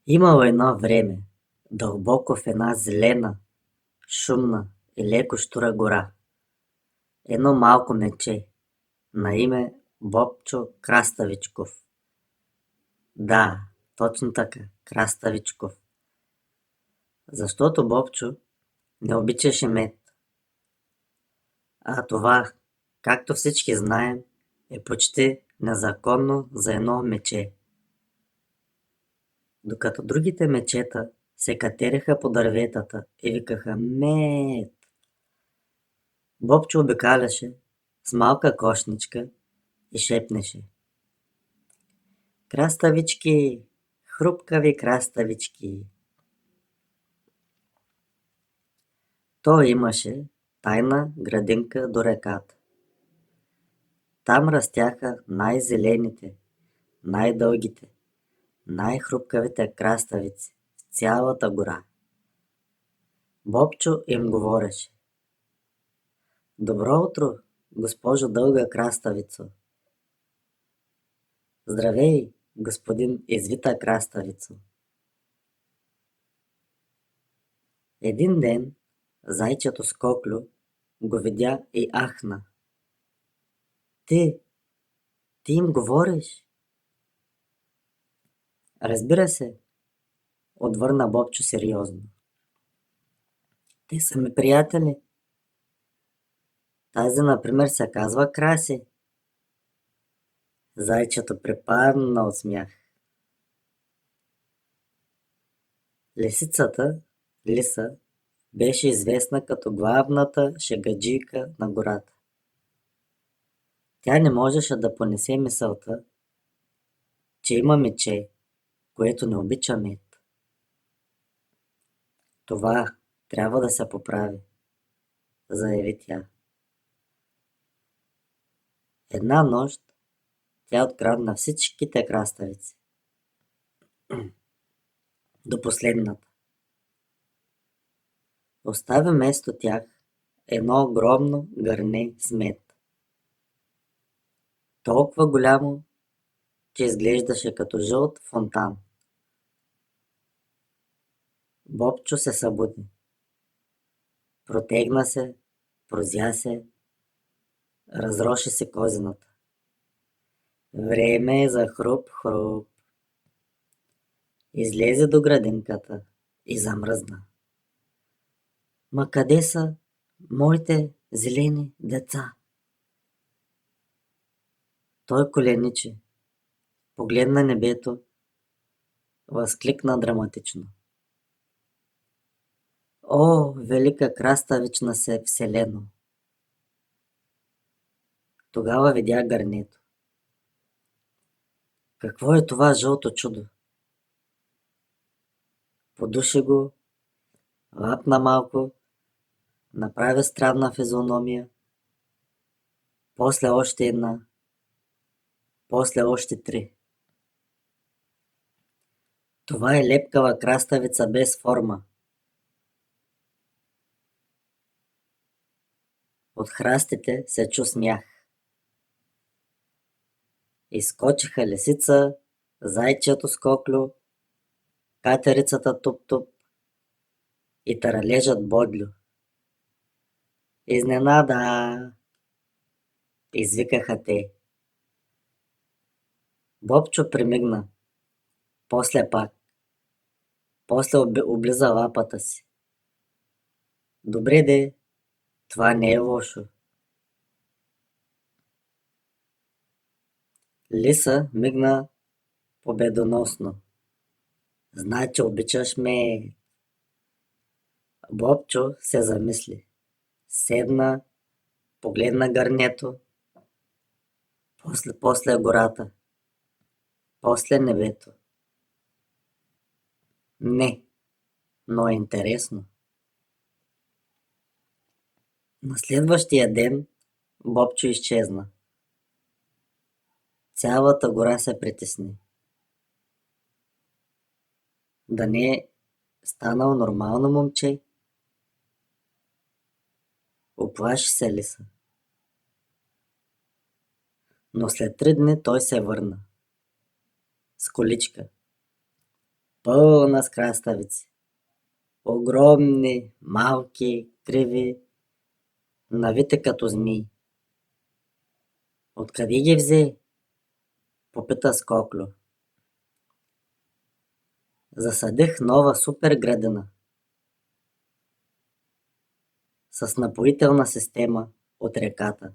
Имало едно време, дълбоко в една зелена, шумна и леко щура гора, едно малко момче на име Бобчо Краставичков. Да, точно така, Краставичков. Защото Бобчо не обичаше мед. А това, както всички знаем, е почти незаконно за едно мече. Докато другите мечета се катереха по дърветата и викаха мед, Бобчо обикаляше с малка кошничка и шепнеше: краставички, хрупкави краставички. Той имаше тайна градинка до реката. Там растяха най-зелените, най-дългите, най-хрупкавите краставици в цялата гора. Бобчо им говореше: добро утро, госпожо дълга краставицо. Здравей, господин извита краставицо. Един ден зайчето Скоклю го видя и ахна. Ти им говориш? Разбира се, отвърна Бобчо сериозно. Те са ми приятели. Тази, например, се казва Краси. Зайчето припадна от смях. Лисицата, Лиса, беше известна като главната шегаджийка на гората. Тя не можеше да понесе мисълта, че има мече, което не обича мед. Това трябва да се поправи, заяви тя. Една нощ тя открадна всичките краставици. До последната. Остави вместо тях едно огромно гърне с мед. Толкова голямо, че изглеждаше като жълт фонтан. Бобчо се събуди. Протегна се, прозя се, разроши се козината. Време е за хруп-хруп. Излезе до градинката и замръзна. Ма къде са моите зелени деца? Той коленичи, погледна небето, възкликна драматично. О, велика краставична се вселено! Тогава видя гърнето. Какво е това жълто чудо? Подуши го, лапна малко, направи странна физиономия, после още една, после още три. Това е лепкава краставица без форма. От храстите се чу смях. Изскочиха лисица, зайчето Скоклю, катерицата Туп-Туп и таралежът Бодлю. Изненада! Извикаха те. Бобчо примигна. После пак. После облиза лапата си. Добре де, това не е лошо. Лиса мигна победоносно. Значи обичаш ме. Бобчо се замисли. Седна, погледна гърнето, после гората, после небето. Не, но е интересно. На следващия ден Бобчо изчезна. Цялата гора се притесни. Да не е станал нормално момче? Оплаши се Лиса. Но след 3 дни той се върна. С количка. пълна с краставици. Огромни, малки, криви, навити като змии. Откъде ги взе? Попита Скоклю. Засадих нова супер градина с напоителна система от реката.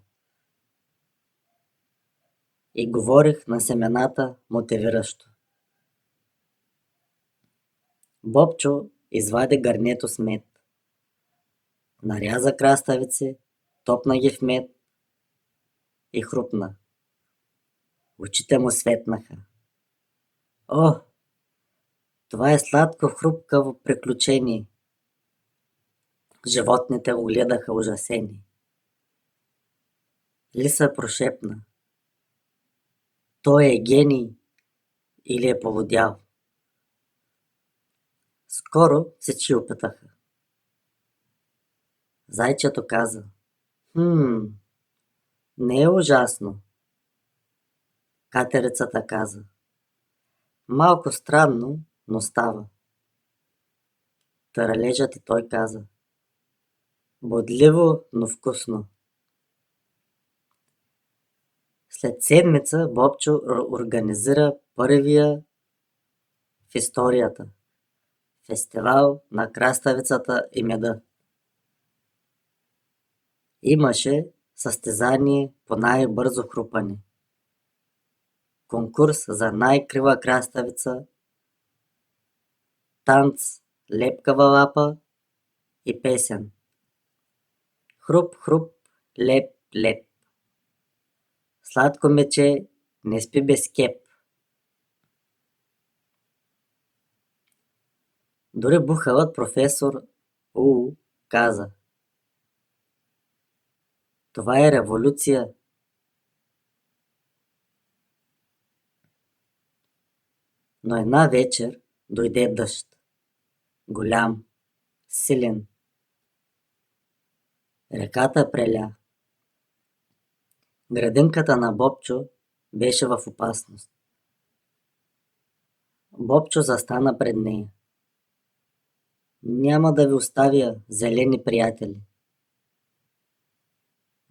И говорих на семената мотивиращо. Бобчо извади гърнето с мед. Наряза краставици, топна ги в мед и хрупна. Очите му светнаха. О, това е сладко хрупкаво приключение. Животните го гледаха ужасени. Лиса прошепна. Той е гений или е полудял. Скоро всички опитаха. Зайчето каза. Не е ужасно. Катерицата каза. Малко странно, но става. Таралежът и той каза. Бодливо, но вкусно. След седмица Бобчо организира първия в историята фестивал на краставицата и меда. Имаше състезание по най-бързо хрупане. Конкурс за най-крива краставица, танц, лепкава лапа и песен. Хруп, хруп, леп, леп. Сладко мече, не спи без кеп. Дори бухалът професор У каза. Това е революция. Но една вечер дойде дъжд. Голям, силен. Реката преля. Градинката на Бобчо беше в опасност. Бобчо застана пред нея. Няма да ви оставя, зелени приятели.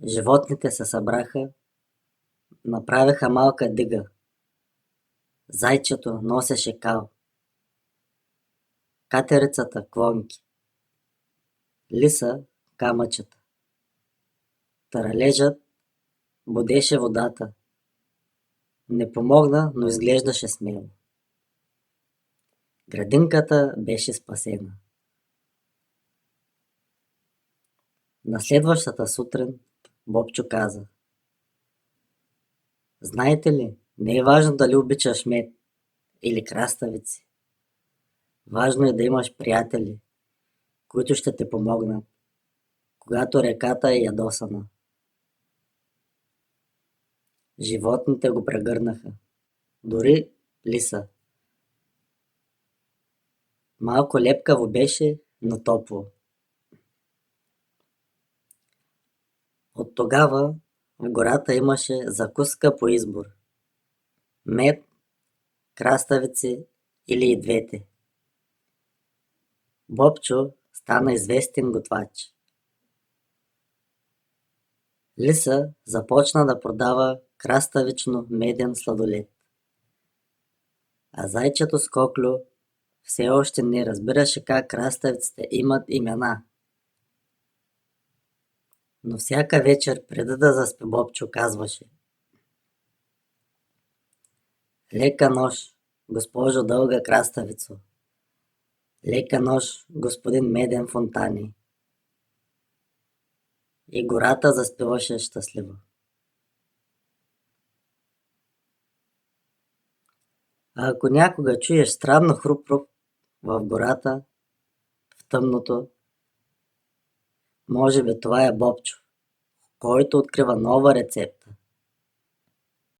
Животните се събраха, направиха малка дига. Зайчето носеше кал. Катерицата клонки. Лиса камъчета. Таралежът будеше водата. Не помогна, но изглеждаше смело. Градинката беше спасена. На следващата сутрин Бобчо каза. Знаете ли, не е важно дали обичаш мед или краставици. Важно е да имаш приятели, които ще те помогнат, когато реката е ядосана. Животните го прегърнаха. Дори лиса. Малко лепкаво беше, но топло. От тогава в гората имаше закуска по избор. Мед, краставици или и двете. Бобчо стана известен готвач. Лиса започна да продава краставично меден сладолед. А зайчето Скоклю все още не разбираше как краставиците имат имена. Но всяка вечер преди да заспи Бобчо казваше. Лека нощ, госпожо дълга краставицо. Лека нощ, господин меден фонтани. И гората заспиваше щастливо. А ако някога чуеш странно хруп-хруп в гората, в тъмното, може би това е Бобчо, който открива нова рецепта.